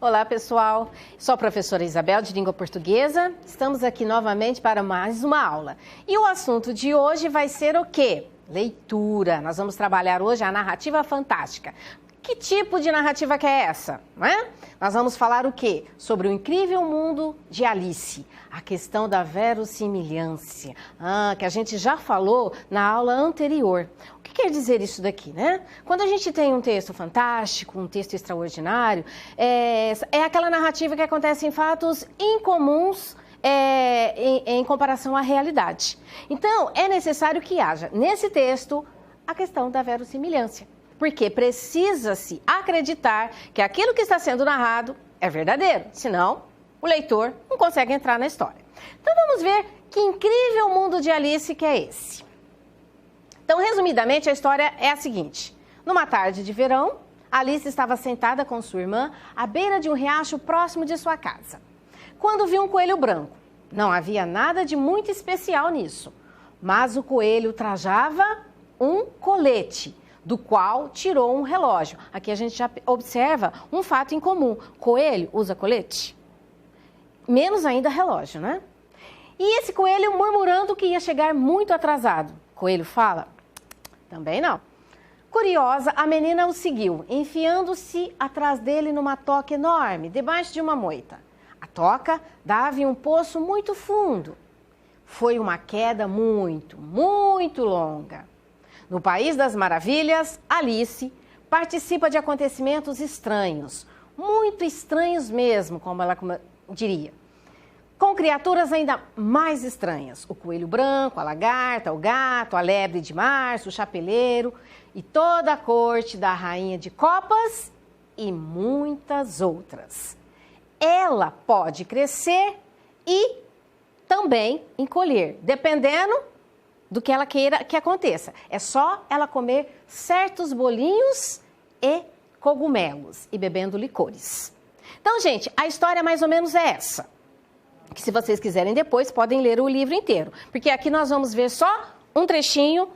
Olá, pessoal. Sou a professora Isabel, de Língua Portuguesa. Estamos aqui novamente para mais uma aula. E o assunto de hoje vai ser o quê? Leitura. Nós vamos trabalhar hoje a narrativa fantástica. Que tipo de narrativa que é essa? Não é? Nós vamos falar o quê? Sobre o incrível mundo de Alice. A questão da verossimilhança, que a gente já falou na aula anterior. O que quer dizer isso daqui, né? Quando a gente tem um texto fantástico, um texto extraordinário, é aquela narrativa que acontece em fatos incomuns em comparação à realidade. Então, é necessário que haja nesse texto a questão da verossimilhança. Porque precisa-se acreditar que aquilo que está sendo narrado é verdadeiro, senão o leitor não consegue entrar na história. Então vamos ver que incrível mundo de Alice que é esse. Então, resumidamente, a história é a seguinte. Numa tarde de verão, Alice estava sentada com sua irmã à beira de um riacho próximo de sua casa, quando viu um coelho branco. Não havia nada de muito especial nisso, mas o coelho trajava um colete, do qual tirou um relógio. Aqui a gente já observa um fato em comum. Coelho usa colete? Menos ainda relógio, né? E esse coelho murmurando que ia chegar muito atrasado. Coelho fala? Também não. Curiosa, a menina o seguiu, enfiando-se atrás dele numa toca enorme, debaixo de uma moita. A toca dava em um poço muito fundo. Foi uma queda muito, muito longa. No País das Maravilhas, Alice participa de acontecimentos estranhos, muito estranhos mesmo, como ela diria, com criaturas ainda mais estranhas. O coelho branco, a lagarta, o gato, a lebre de março, o chapeleiro e toda a corte da rainha de copas e muitas outras. Ela pode crescer e também encolher, dependendo do que ela queira que aconteça. É só ela comer certos bolinhos e cogumelos e bebendo licores. Então, gente, a história mais ou menos é essa. Que se vocês quiserem depois, podem ler o livro inteiro. Porque aqui nós vamos ver só um trechinho,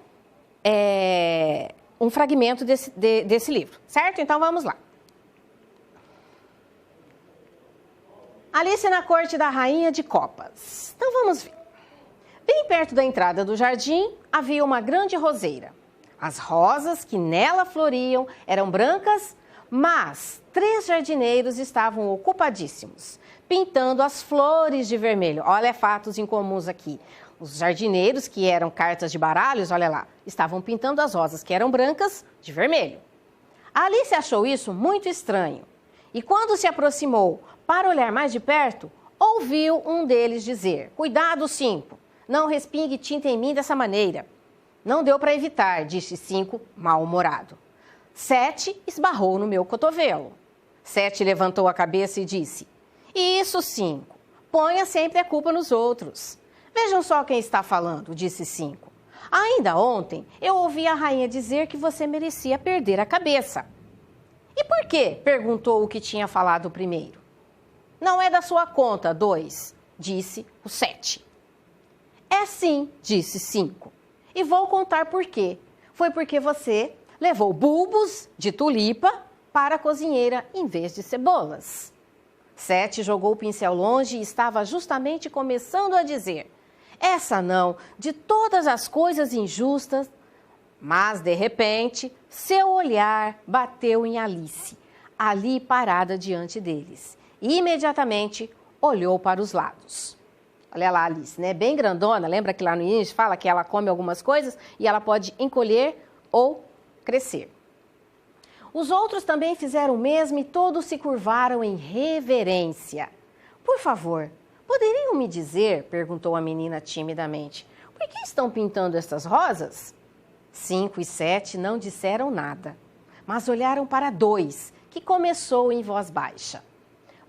um fragmento desse livro, certo? Então, vamos lá. Alice na corte da rainha de copas. Então, vamos ver. Bem perto da entrada do jardim, havia uma grande roseira. As rosas que nela floriam eram brancas, mas 3 jardineiros estavam ocupadíssimos, pintando as flores de vermelho. Olha, fatos incomuns aqui. Os jardineiros, que eram cartas de baralhos, olha lá, estavam pintando as rosas que eram brancas de vermelho. A Alice achou isso muito estranho. E quando se aproximou para olhar mais de perto, ouviu um deles dizer: "Cuidado, 5. Não respingue tinta em mim dessa maneira." "Não deu para evitar", disse 5, mal-humorado. 7 esbarrou no meu cotovelo. 7 levantou a cabeça e disse: "Isso, 5. Ponha sempre a culpa nos outros." "Vejam só quem está falando", disse 5. "Ainda ontem eu ouvi a rainha dizer que você merecia perder a cabeça." "E por quê?", perguntou o que tinha falado primeiro. "Não é da sua conta, 2, disse o 7. "É sim", disse 5. "E vou contar por quê. Foi porque você levou bulbos de tulipa para a cozinheira em vez de cebolas." 7 jogou o pincel longe e estava justamente começando a dizer: "Essa não, de todas as coisas injustas." Mas, de repente, seu olhar bateu em Alice, ali parada diante deles. E, imediatamente, olhou para os lados. Olha lá, Alice, né? Bem grandona. Lembra que lá no início fala que ela come algumas coisas e ela pode encolher ou crescer. Os outros também fizeram o mesmo e todos se curvaram em reverência. "Por favor, poderiam me dizer", perguntou a menina timidamente, "por que estão pintando estas rosas?" 5 e 7 não disseram nada, mas olharam para 2, que começou em voz baixa: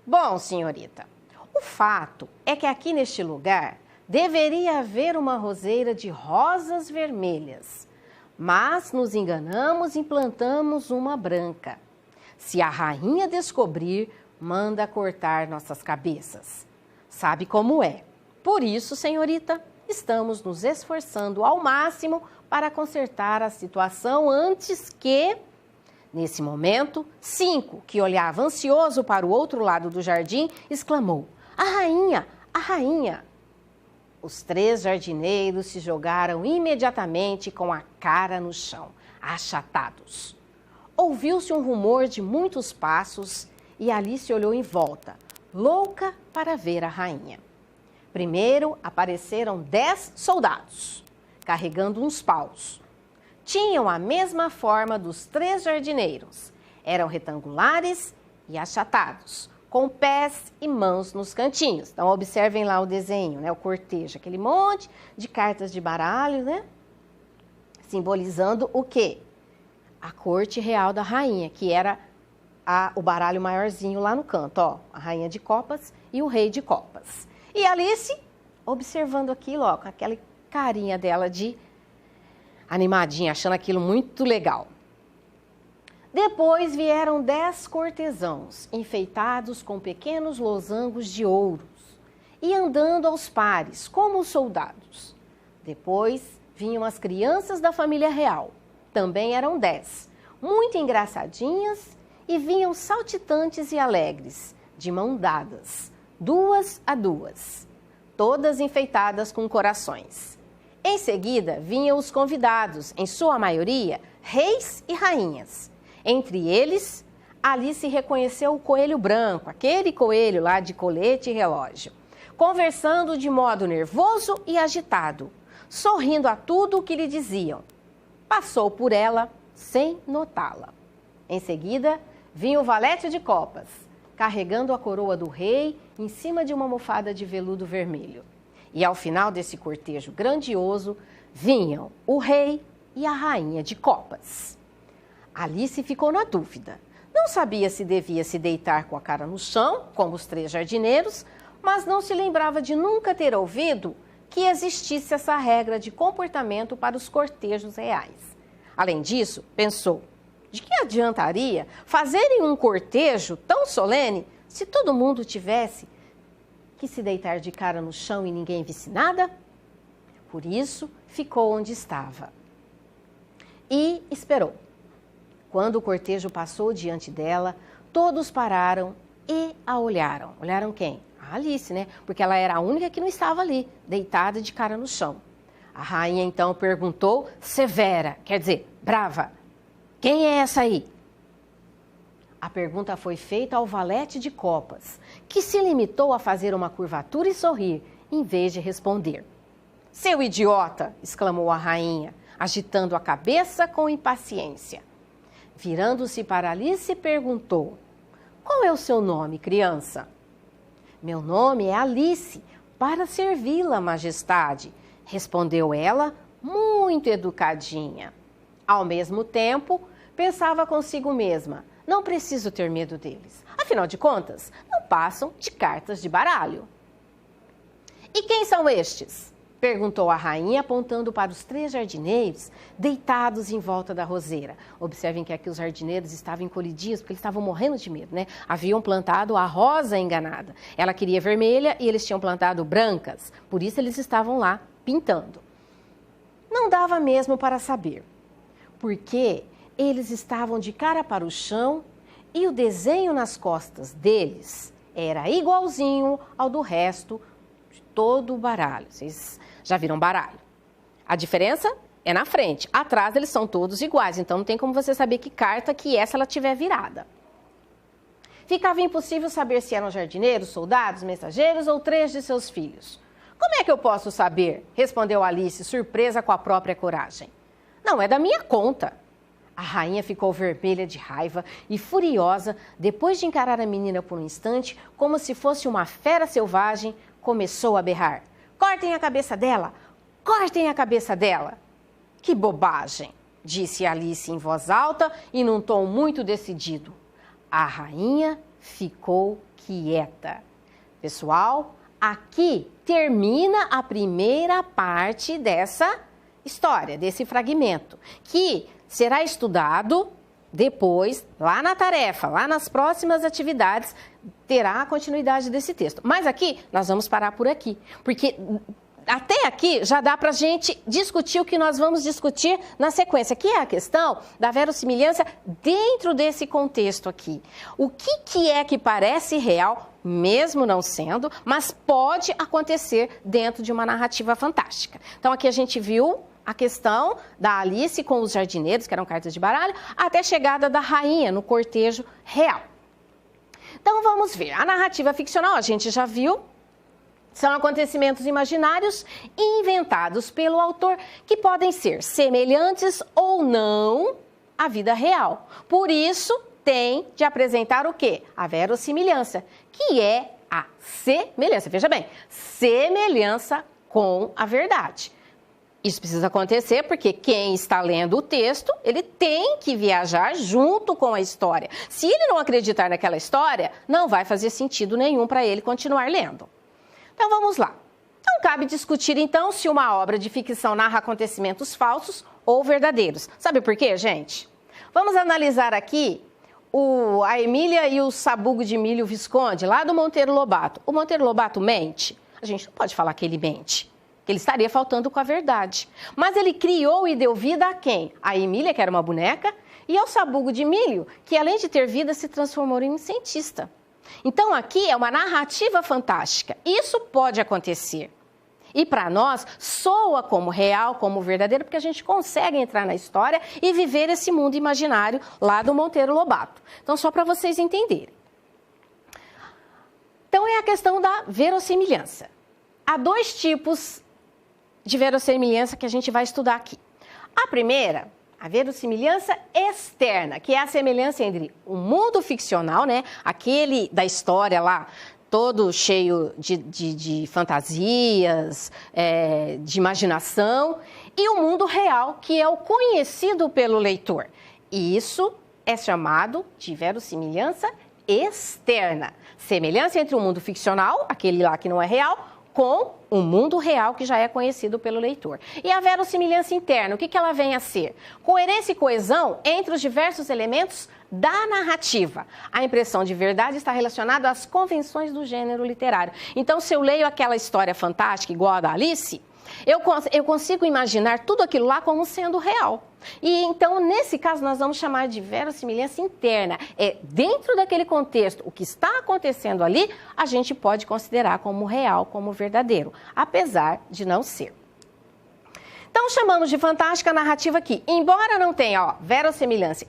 "Bom, senhorita, o fato é que aqui neste lugar deveria haver uma roseira de rosas vermelhas, mas nos enganamos e plantamos uma branca. Se a rainha descobrir, manda cortar nossas cabeças. Sabe como é. Por isso, senhorita, estamos nos esforçando ao máximo para consertar a situação antes que Nesse momento, Cinco, que olhava ansioso para o outro lado do jardim, exclamou: "A rainha! A rainha!" Os 3 jardineiros se jogaram imediatamente com a cara no chão, achatados. Ouviu-se um rumor de muitos passos e Alice olhou em volta, louca para ver a rainha. Primeiro apareceram 10 soldados, carregando uns paus. Tinham a mesma forma dos 3 jardineiros. Eram retangulares e achatados, com pés e mãos nos cantinhos. Então, observem lá o desenho, né? O cortejo, aquele monte de cartas de baralho, né? Simbolizando o quê? A corte real da rainha, que era o baralho maiorzinho lá no canto, ó. A rainha de copas e o rei de copas. E Alice, observando aquilo, ó, com aquela carinha dela de animadinha, achando aquilo muito legal. Depois vieram 10 cortesãos, enfeitados com pequenos losangos de ouros, e andando aos pares, como os soldados. Depois vinham as crianças da família real, também eram 10, muito engraçadinhas, e vinham saltitantes e alegres, de mão dadas, 2 a 2, todas enfeitadas com corações. Em seguida, vinham os convidados, em sua maioria, reis e rainhas. Entre eles, Alice reconheceu o coelho branco, aquele coelho lá de colete e relógio, conversando de modo nervoso e agitado, sorrindo a tudo o que lhe diziam. Passou por ela sem notá-la. Em seguida, vinha o valete de copas, carregando a coroa do rei em cima de uma almofada de veludo vermelho. E ao final desse cortejo grandioso, vinham o rei e a rainha de copas. Alice ficou na dúvida. Não sabia se devia se deitar com a cara no chão, como os 3 jardineiros, mas não se lembrava de nunca ter ouvido que existisse essa regra de comportamento para os cortejos reais. Além disso, pensou, de que adiantaria fazerem um cortejo tão solene se todo mundo tivesse que se deitar de cara no chão e ninguém visse nada? Por isso, ficou onde estava e esperou. Quando o cortejo passou diante dela, todos pararam e a olharam. Olharam quem? A Alice, né? Porque ela era a única que não estava ali, deitada de cara no chão. A rainha então perguntou, severa, quer dizer, brava: "Quem é essa aí?" A pergunta foi feita ao valete de copas, que se limitou a fazer uma curvatura e sorrir, em vez de responder. "Seu idiota!" exclamou a rainha, agitando a cabeça com impaciência. Virando-se para Alice, perguntou: "Qual é o seu nome, criança?" "Meu nome é Alice, para servi-la, majestade", respondeu ela, muito educadinha. Ao mesmo tempo, pensava consigo mesma: não preciso ter medo deles. Afinal de contas, não passam de cartas de baralho. "E quem são estes?" perguntou a rainha, apontando para os 3 jardineiros deitados em volta da roseira. Observem que aqui os jardineiros estavam encolhidos, porque eles estavam morrendo de medo, né? Haviam plantado a rosa enganada. Ela queria vermelha e eles tinham plantado brancas. Por isso eles estavam lá pintando. Não dava mesmo para saber, porque eles estavam de cara para o chão e o desenho nas costas deles era igualzinho ao do resto de todo o baralho. Vocês já viram baralho? A diferença é na frente. Atrás eles são todos iguais, então não tem como você saber que carta que é se ela estiver virada. Ficava impossível saber se eram jardineiros, soldados, mensageiros ou 3 de seus filhos. "Como é que eu posso saber?" respondeu Alice, surpresa com a própria coragem. "Não é da minha conta." A rainha ficou vermelha de raiva e furiosa, depois de encarar a menina por um instante, como se fosse uma fera selvagem, começou a berrar: "Cortem a cabeça dela! Cortem a cabeça dela!" "Que bobagem!" disse Alice em voz alta e num tom muito decidido. A rainha ficou quieta. Pessoal, aqui termina a primeira parte dessa história, desse fragmento, que será estudado depois, lá na tarefa, lá nas próximas atividades, terá a continuidade desse texto. Mas aqui, nós vamos parar por aqui, porque até aqui já dá para a gente discutir o que nós vamos discutir na sequência, que é a questão da verossimilhança dentro desse contexto aqui. O que é que parece real, mesmo não sendo, mas pode acontecer dentro de uma narrativa fantástica. Então aqui a gente viu a questão da Alice com os jardineiros, que eram cartas de baralho, até a chegada da rainha no cortejo real. Então vamos ver, a narrativa ficcional a gente já viu. São acontecimentos imaginários inventados pelo autor que podem ser semelhantes ou não à vida real. Por isso, tem de apresentar o quê? A verossimilhança, que é a semelhança. Veja bem, semelhança com a verdade. Isso precisa acontecer porque quem está lendo o texto, ele tem que viajar junto com a história. Se ele não acreditar naquela história, não vai fazer sentido nenhum para ele continuar lendo. Então vamos lá. Não cabe discutir então se uma obra de ficção narra acontecimentos falsos ou verdadeiros. Sabe por quê, gente? Vamos analisar aqui a Emília e o Sabugo de Milho Visconde, lá do Monteiro Lobato. O Monteiro Lobato mente? A gente não pode falar que ele mente, que ele estaria faltando com a verdade. Mas ele criou e deu vida a quem? A Emília, que era uma boneca, e ao Sabugo de Milho, que além de ter vida, se transformou em um cientista. Então aqui é uma narrativa fantástica. Isso pode acontecer. E para nós soa como real, como verdadeiro, porque a gente consegue entrar na história e viver esse mundo imaginário lá do Monteiro Lobato. Então só para vocês entenderem. Então é a questão da verossimilhança. Há dois tipos de verossimilhança que a gente vai estudar aqui. A primeira, a verossimilhança externa, que é a semelhança entre o mundo ficcional, né, aquele da história lá, todo cheio de fantasias, de imaginação, e o mundo real, que é o conhecido pelo leitor. E isso é chamado de verossimilhança externa. Semelhança entre o mundo ficcional, aquele lá que não é real, com o mundo real que já é conhecido pelo leitor. E a verossimilhança interna, o que ela vem a ser? Coerência e coesão entre os diversos elementos da narrativa. A impressão de verdade está relacionada às convenções do gênero literário. Então, se eu leio aquela história fantástica igual a da Alice, eu consigo imaginar tudo aquilo lá como sendo real. E então, nesse caso, nós vamos chamar de verossimilhança interna. É dentro daquele contexto, o que está acontecendo ali, a gente pode considerar como real, como verdadeiro, apesar de não ser. Então, chamamos de fantástica a narrativa que, embora não tenha verossimilhança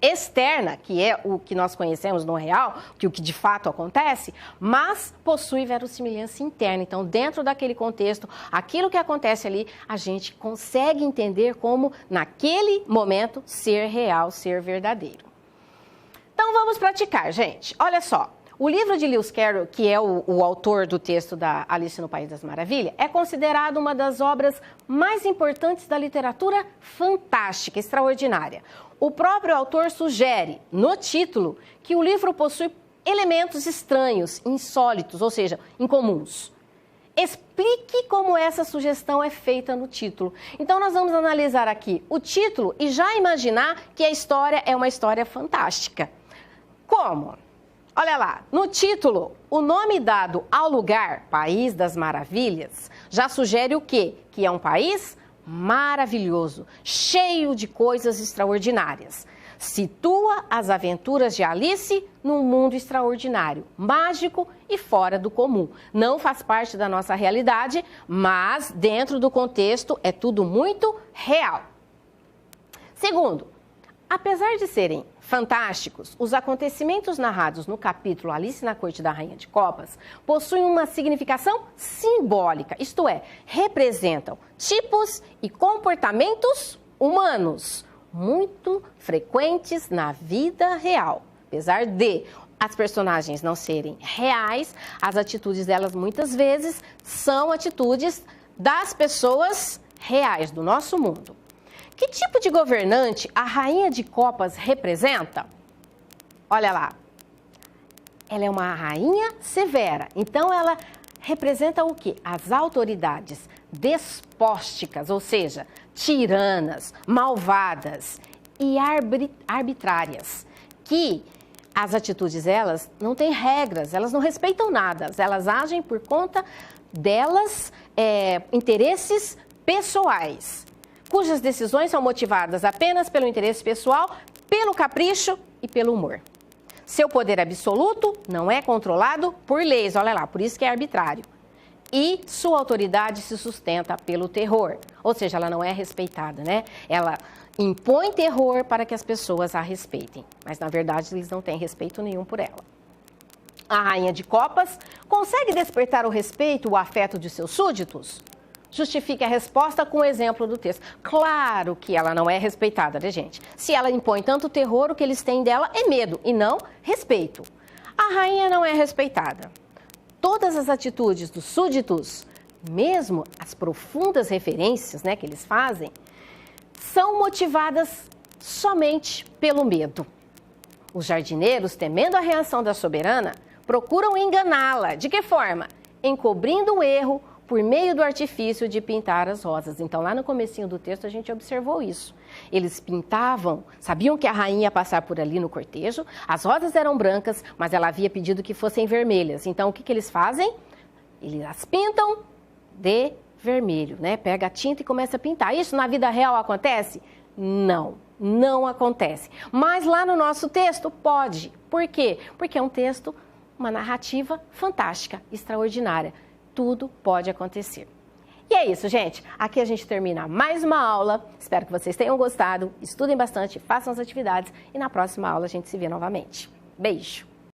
externa, que é o que nós conhecemos no real, que o que de fato acontece, mas possui verossimilhança interna. Então, dentro daquele contexto, aquilo que acontece ali, a gente consegue entender como, naquele momento, ser real, ser verdadeiro. Então, vamos praticar, gente. Olha só. O livro de Lewis Carroll, que é o autor do texto da Alice no País das Maravilhas, é considerado uma das obras mais importantes da literatura fantástica, extraordinária. O próprio autor sugere, no título, que o livro possui elementos estranhos, insólitos, ou seja, incomuns. Explique como essa sugestão é feita no título. Então, nós vamos analisar aqui o título e já imaginar que a história é uma história fantástica. Como? Olha lá, no título, o nome dado ao lugar, País das Maravilhas, já sugere o quê? Que é um país maravilhoso, cheio de coisas extraordinárias. Situa as aventuras de Alice num mundo extraordinário, mágico e fora do comum. Não faz parte da nossa realidade, mas dentro do contexto é tudo muito real. Segundo, apesar de serem fantásticos, os acontecimentos narrados no capítulo Alice na Corte da Rainha de Copas possuem uma significação simbólica, isto é, representam tipos e comportamentos humanos muito frequentes na vida real. Apesar de as personagens não serem reais, as atitudes delas muitas vezes são atitudes das pessoas reais do nosso mundo. Que tipo de governante a Rainha de Copas representa? Olha lá, ela é uma rainha severa, então ela representa o quê? As autoridades despósticas, ou seja, tiranas, malvadas e arbitrárias, que As atitudes, elas não têm regras, elas não respeitam nada, elas agem por conta delas, interesses pessoais, cujas decisões são motivadas apenas pelo interesse pessoal, pelo capricho e pelo humor. Seu poder absoluto não é controlado por leis, olha lá, por isso que é arbitrário. E sua autoridade se sustenta pelo terror, ou seja, ela não é respeitada, né? Ela impõe terror para que as pessoas a respeitem, mas na verdade eles não têm respeito nenhum por ela. A rainha de copas consegue despertar o respeito, o afeto de seus súditos? Justifique a resposta com o exemplo do texto. Claro que ela não é respeitada, né, gente? Se ela impõe tanto terror, o que eles têm dela é medo e não respeito. A rainha não é respeitada. Todas as atitudes dos súditos, mesmo as profundas referências, né, que eles fazem, são motivadas somente pelo medo. Os jardineiros, temendo a reação da soberana, procuram enganá-la. De que forma? Encobrindo o erro por meio do artifício de pintar as rosas. Então, lá no comecinho do texto, a gente observou isso. Eles pintavam, sabiam que a rainha ia passar por ali no cortejo, as rosas eram brancas, mas ela havia pedido que fossem vermelhas. Então, o que eles fazem? Eles as pintam de vermelho, né? Pega a tinta e começa a pintar. Isso na vida real acontece? Não, não acontece. Mas lá no nosso texto pode. Por quê? Porque é um texto, uma narrativa fantástica, extraordinária. Tudo pode acontecer. E é isso, gente. Aqui a gente termina mais uma aula. Espero que vocês tenham gostado. Estudem bastante, façam as atividades e na próxima aula a gente se vê novamente. Beijo!